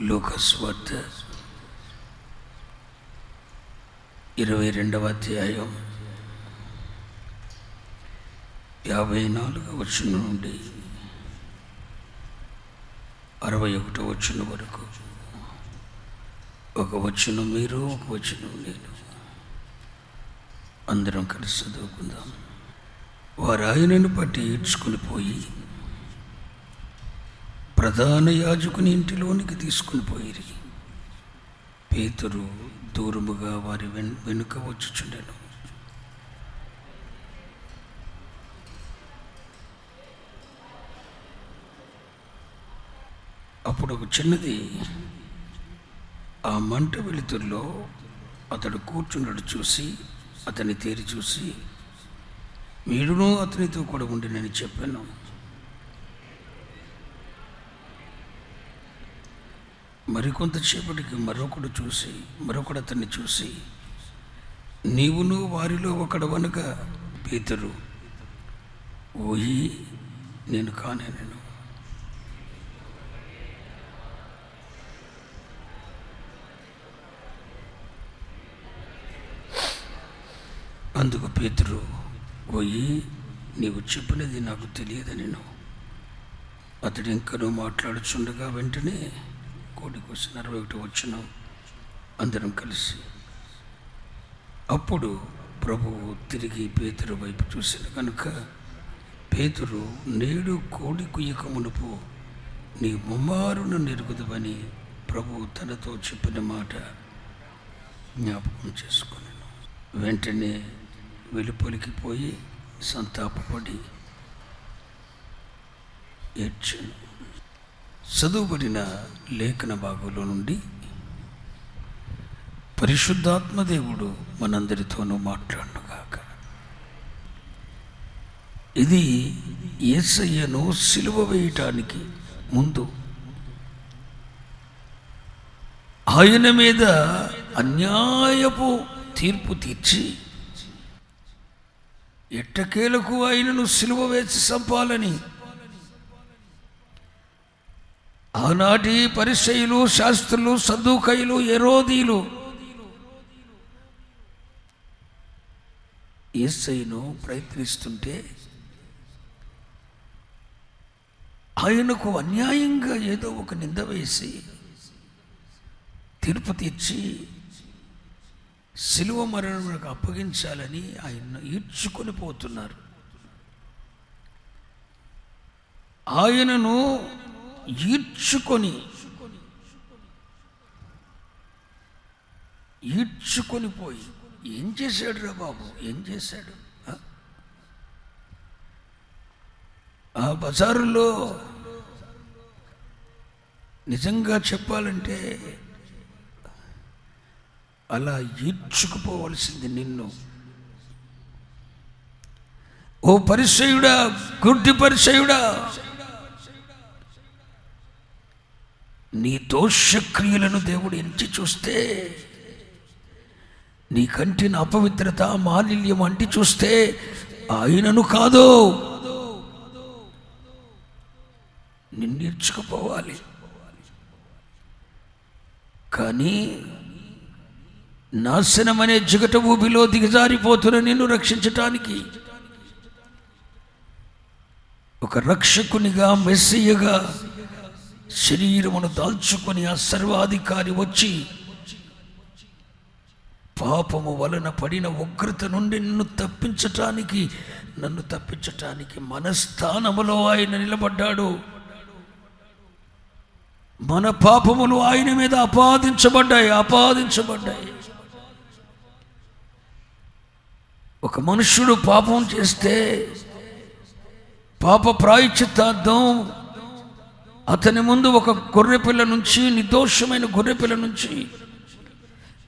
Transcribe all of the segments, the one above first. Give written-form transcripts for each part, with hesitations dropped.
లూకా సువార్త 22వ అధ్యాయం 54వ వచనం నుండి 61వ వచనం వరకు. ఒక వచనం మీరు, ఒక వచనం నేను, అందరం కలిసి చదువుకుందాం. వారు ఆయనను పట్టి ఈడ్చుకుని పోయి ప్రధాన యాజకుని ఇంటిలోనికి తీసుకుని పోయిరి. పేతురు దూరముగా వారి వెనుక వచ్చుచుండెను. అప్పుడు ఒక చిన్నది ఆ మంట వెలుతురులో అతడు కూర్చున్నాడు చూసి అతన్ని తేరి చూసి, మీరును అతనితో కూడా ఉండినని చెప్పాను. మరికొంతసేపటికి మరొకడు అతన్ని చూసి, నీవును వారిలో ఒకడవనగా పేతురు, ఓయి నేను కానేను. అందుకు పేతురు, ఓయి నీవు చెప్పినది నాకు తెలియదని. అతడు ఇంకనూ మాట్లాడుచుండగా వెంటనే కోడికి వచ్చిన 61వ వచనం, అందరం కలిసి. అప్పుడు ప్రభువు తిరిగి పేతురు వైపు చూసిన కనుక, పేతురు, నేడు కోడి కుయ్యక మునుపు నీ ముమ్మారును నెరుగుదువని ప్రభువు తనతో చెప్పిన మాట జ్ఞాపకం చేసుకున్నాను. వెంటనే వెలుపలికి పోయి సంతాపపడి ఏడ్చాను. చదువుబడిన లేఖన భాగంలో నుండి పరిశుద్ధాత్మదేవుడు మనందరితోనూ మాట్లాడునుగాక. ఇది యేసయ్యను సిలువ వేయటానికి ముందు ఆయన మీద అన్యాయపు తీర్పు తీర్చి ఎట్టకేలకు ఆయనను సిలువ వేసి చంపాలని ఆనాటి పరిసయ్యులు, శాస్త్రులు, సద్దూకయ్యులు, హెరోదీయులు యేసయ్యను ప్రయత్నిస్తుంటే ఆయనకు అన్యాయంగా ఏదో ఒక నింద వేసి తీర్పు తీర్చి సిలువ మరణములకు అప్పగించాలని ఆయన్ను ఈడ్చుకొని పోతున్నారు. ఆయనను ఈడ్చుకొని పోయి ఏం చేశాడు రా బాబు, ఏం చేశాడు? ఆ బజారులో నిజంగా చెప్పాలంటే అలా ఈడ్చుకుపోవలసింది నిన్ను. ఓ పరిసయ్యుడా, గుడ్డి పరిసయ్యుడా, నీ దోషక్రియలను దేవుడు ఎంచి చూస్తే, నీ కంటిన అపవిత్రత, మాలిన్యం అంటి చూస్తే ఆయనను కాదు నిన్నేర్చుకుపోవాలి. కానీ నాశనమనే జిగట ఊబిలో దిగజారిపోతున్న నిన్ను రక్షించటానికి ఒక రక్షకునిగా, మెస్సియగా శరీరమును దాల్చుకొని ఆ సర్వాధికారి వచ్చి పాపము వలన పడిన ఉగ్రత నుండి నన్ను తప్పించటానికి మన స్థానములో ఆయన నిలబడ్డాడు. మన పాపములు ఆయన మీద ఆపాదించబడ్డాయి. ఒక మనుష్యుడు పాపం చేస్తే పాప ప్రాయశ్చిత్తార్థం అతని ముందు ఒక గొర్రెపిల్ల నుంచి, నిర్దోషమైన గొర్రెపిల్ల నుంచి,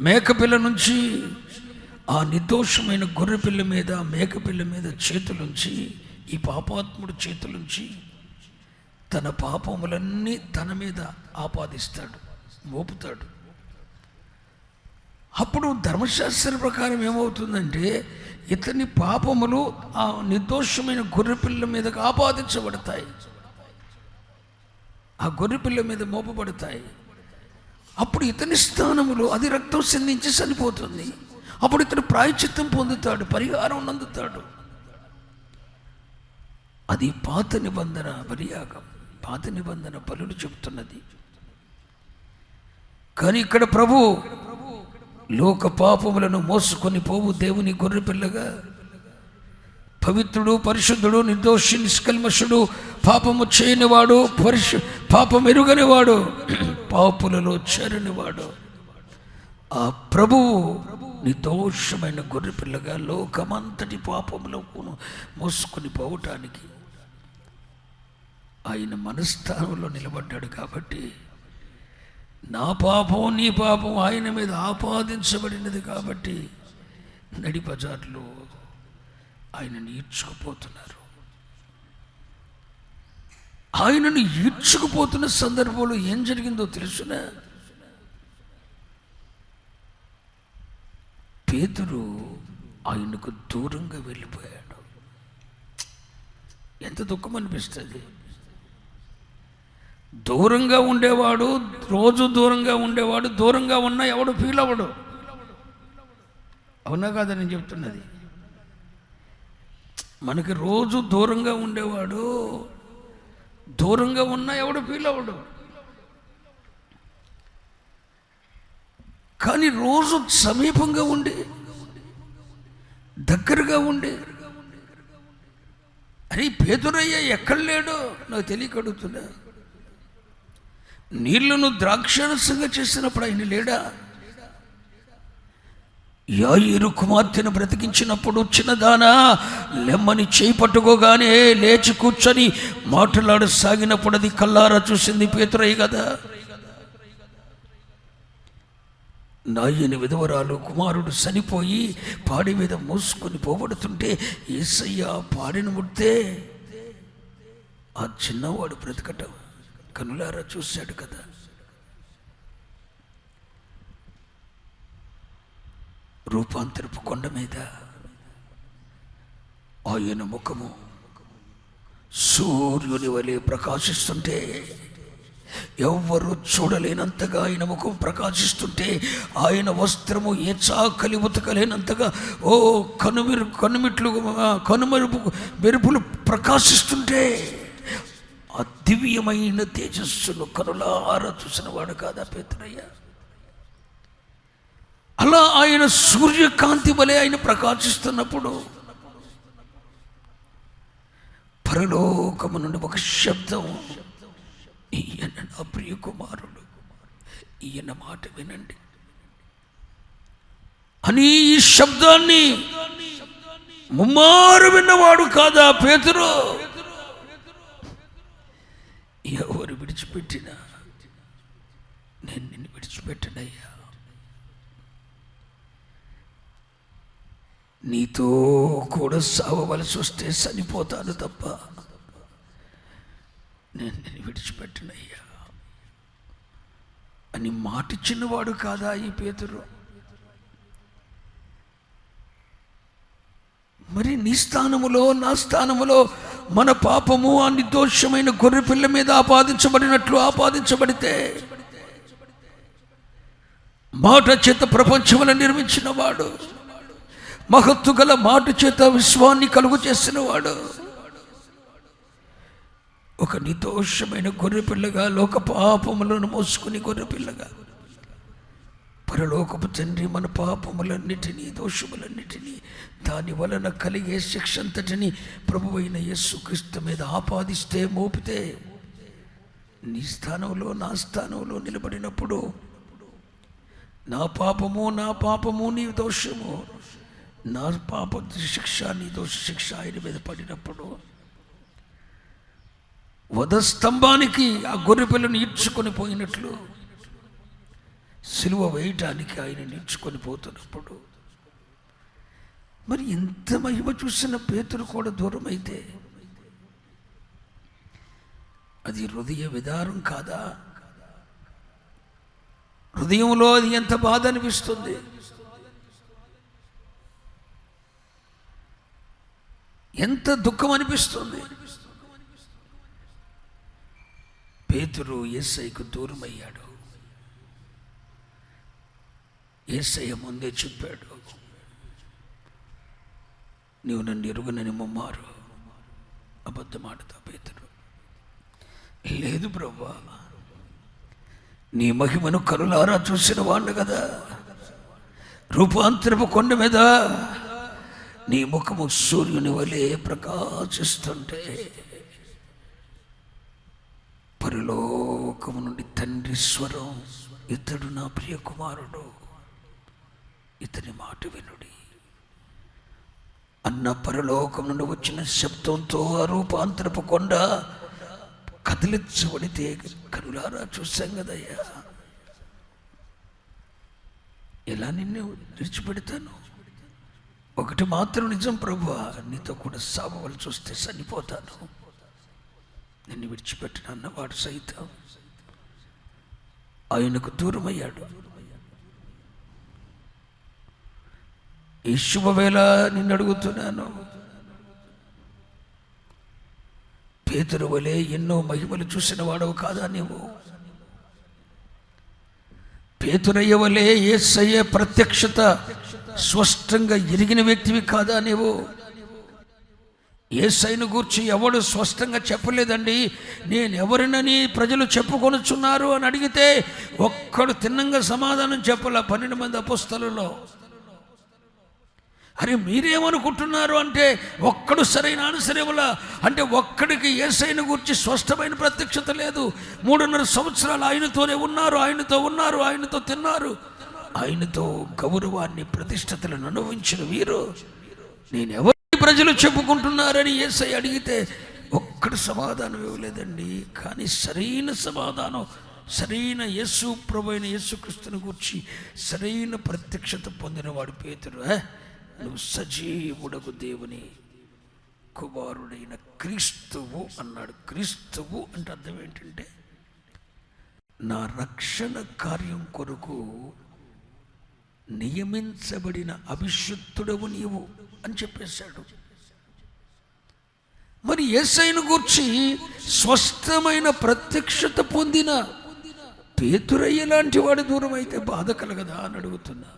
మేకపిల్ల నుంచి, ఆ నిర్దోషమైన గొర్రెపిల్ల మీద, మేకపిల్ల మీద చేతులుంచి, ఈ పాపాత్ముడు చేతులుంచి తన పాపములన్నీ తన మీద ఆపాదిస్తాడు, మోపుతాడు. అప్పుడు ధర్మశాస్త్ర ప్రకారం ఏమవుతుందంటే ఇతని పాపములు ఆ నిర్దోషమైన గొర్రెపిల్ల మీదకు ఆపాదించబడతాయి, ఆ గొర్రెపిల్ల మీద మోపబడతాయి. అప్పుడు ఇతని స్థానములో అది రక్తం సిందించి చనిపోతుంది. అప్పుడు ఇతను ప్రాయశ్చిత్తం పొందుతాడు, పరిహారం నందుతాడు. అది పాత నిబంధన బలియాగం, పాత నిబంధన బలులు చెబుతున్నది. కానీ ఇక్కడ ప్రభు లోక పాపములను మోసుకొని పోవు దేవుని గొర్రెపిల్లగా, పవిత్రుడు, పరిశుద్ధుడు, నిర్దోషి, నిష్కల్మషుడు, పాపము చేయనివాడు, పాపం ఎరుగనివాడు, పాపులలో చేరనివాడు ఆ ప్రభువు నిర్దోషమైన గొర్రెపిల్లగా లోకమంతటి పాపములకు మోసుకొని పోవటానికి ఆయన మనస్థానంలో నిలబడ్డాడు. కాబట్టి నా పాపం నీ పాపం ఆయన మీద ఆపాదించబడినది. కాబట్టి నడి బజార్లో ఆయనను ఈడ్చుకుపోతున్నారు. ఆయనను ఈడ్చుకుపోతున్న సందర్భంలో ఏం జరిగిందో తెలుసునా? పేతురు ఆయనకు దూరంగా వెళ్ళిపోయాడు. ఎంత దుఃఖం అనిపిస్తుంది. దూరంగా ఉండేవాడు, రోజు దూరంగా ఉండేవాడు, దూరంగా ఉన్నా ఎవడు ఫీల్ అవ్వడు. అవునా కాదా నేను చెప్తున్నది? మనకి రోజు దూరంగా ఉండేవాడు, దూరంగా ఉన్నా ఎవడు ఫీల్ అవ్వడు. కానీ రోజు సమీపంగా ఉండి, దగ్గరగా ఉండి, అరే పేతురయ్య ఎక్కడ లేడో నాకు తెలియక అడుగుతున్నా. నీళ్లను ద్రాక్షారసంగా చేసినప్పుడు ఆయన లేడా? యాయీరు కుమార్తెను బ్రతికించినప్పుడు చిన్నదానా లెమ్మని చేయి పట్టుకోగానే లేచి కూర్చొని మాట్లాడసాగినప్పుడు అది కల్లారా చూసింది పేతురయ్య కదా. నాయని విధవరాలు కుమారుడు చనిపోయి పాడి మీద మోసుకొని పోబడుతుంటే యేసయ్య పాడిని ముడితే ఆ చిన్నవాడు బ్రతకటం కనులారా చూశాడు కదా. రూపాంతరపు కొండ మీద ఆయన ముఖము సూర్యుని వలె ప్రకాశిస్తుంటే, ఎవ్వరూ చూడలేనంతగా ఆయన ముఖం ప్రకాశిస్తుంటే, ఆయన వస్త్రము ఏ చాకలి ఉతకలేనంతగా కనుమరుపు మెరుపులు ప్రకాశిస్తుంటే, ఆ దివ్యమైన తేజస్సును కనులారా చూసినవాడు కాదా పేతురయ్య? అలా ఆయన సూర్యకాంతి వలె ఆయన ప్రకాశిస్తున్నప్పుడు పరలోకము నుండి ఒక శబ్దం, ఈయన నా ప్రియ కుమారుడు, ఈయన మాట వినండి అని. ఈ శబ్దాన్ని ముమ్మారు విన్నవాడు కాదా పేతురు? ఎవరు విడిచిపెట్టినా నేను నిన్ను విడిచిపెట్టనయ్యా, నీతో కూడా సావవలసి వస్తే చనిపోతాను తప్ప నేను నిన్ను విడిచిపెట్టనయ్యా అని మాటిచ్చినవాడు కాదా ఈ పేతురు? మరి నీ స్థానములో నా స్థానములో మన పాపము ఆ నిర్దోషమైన గొర్రెపిల్ల మీద ఆపాదించబడినట్లు ఆపాదించబడితే, మాట చేత ప్రపంచములను నిర్మించిన వాడు, మహత్తు గల మాట చేత విశ్వాన్ని కలుగు చేసిన వాడు, ఒక నిర్దోషమైన గొర్రెపిల్లగా లోక పాపములను మోసుకుని గొర్రెపిల్లగా పరలోకపు తండ్రి మన పాపములన్నిటినీ, దోషములన్నిటినీ, దాని వలన కలిగే శిక్ష అంతటిని ప్రభువైన యేసుక్రీస్తు మీద ఆపాదిస్తే, మోపితే, నీ స్థానంలో నా స్థానంలో నిలబడినప్పుడు నా పాపము నీ దోషము, నా పాప శిక్ష నీ దోష శిక్ష ఆయన మీద పడినప్పుడు వధస్తంభానికి ఆ గొర్రెపిల్లను ఈడ్చుకొని పోయినట్లు సిలువ వేయటానికి ఆయన నిల్చుకొని పోతున్నప్పుడు, మరి ఎంత మహిమ చూసిన పేతురు కూడా దూరం అయితే అది హృదయ విదారం కాదా? హృదయంలో అది ఎంత బాధ అనిపిస్తుంది. ఎంత దుఃఖం అనిపిస్తుంది. పేతురు యేసయ్యకు దూరం అయ్యాడు. యేసయ్య ముందే చెప్పాడు, నీవు నన్ను ఎరుగనని ముమ్మారు అబద్ధమాడతా పేతురు. లేదు ప్రభువా, నీ మహిమను కనులారా చూసిన వాణ్ణి కదా. రూపాంతరపు కొండ మీద నీ ముఖము సూర్యుని వలె ప్రకాశిస్తుంటే పరలోకము నుండి తండ్రి స్వరం, ఇతడు నా ప్రియ కుమారుడు, ఇతని మాట వినుడి అన్న పరలోకం నుండి వచ్చిన శబ్దంతో ఆ రూపాంతరపు కొండ కదిలించబడితే కనులారా చూశాం కదయ్యా. ఎలా నిన్ను విడిచిపెడతాను? ఒకటి మాత్రం నిజం ప్రభువా, నీతో కూడా సావవలసి చూస్తే చనిపోతాను, నిన్ను విడిచిపెట్టిన అన్నవాడు సైతం ఆయనకు దూరమయ్యాడు. ఈ శుభవేళ నిన్ను అడుగుతున్నాను, పేతురు వలె ఎన్నో మహిమలు చూసిన వాడవు కాదా నీవు? పేతురయ్య వలె యేసయ్య ప్రత్యక్షత స్పష్టంగా ఎరిగిన వ్యక్తివి కాదా నీవు? యేసయ్యను గూర్చి ఎవడు స్పష్టంగా చెప్పలేదండి, నేను ఎవరినని ప్రజలు చెప్పుకొనుచున్నారు అని అడిగితే ఒక్కడు తిన్నంగా సమాధానం చెప్పాల 12 మంది అపోస్తలులో. అరే మీరేమనుకుంటున్నారు అంటే ఒక్కడు సరైన ఆన్సర్ ఇవ్వలా. అంటే ఒక్కడికి యేసయ్యను గూర్చి స్పష్టమైన ప్రత్యక్షత లేదు. 3.5 సంవత్సరాలు ఆయనతోనే ఉన్నారు, ఆయనతో తిన్నారు, ఆయనతో గౌరవాన్ని ప్రతిష్టతలను అనుభవించిన వీరు నేను ఎవరి ప్రజలు చెప్పుకుంటున్నారని యేసయ్య అడిగితే ఒక్కడు సమాధానం ఇవ్వలేదండి. కానీ సరైన సమాధానం, సరైన యేసు ప్రభు అయిన యేసుక్రీస్తుని గురించి సరైన ప్రత్యక్షత పొందినవాడు పేతురు. నువ్వు సజీవుడకు దేవుని కుమారుడైన క్రీస్తువు అన్నాడు. క్రీస్తువు అంటే అర్థం ఏంటంటే నా రక్షణ కార్యం కొరకు నియమించబడిన అభిషిక్తుడవు నీవు అని చెప్పేశాడు. మరి యేసయ్యను గూర్చి స్పష్టమైన ప్రత్యక్షత పొందిన పేతురయ్య లాంటి వాడు దూరం అయితే బాధ కలగదా అని అడుగుతున్నా.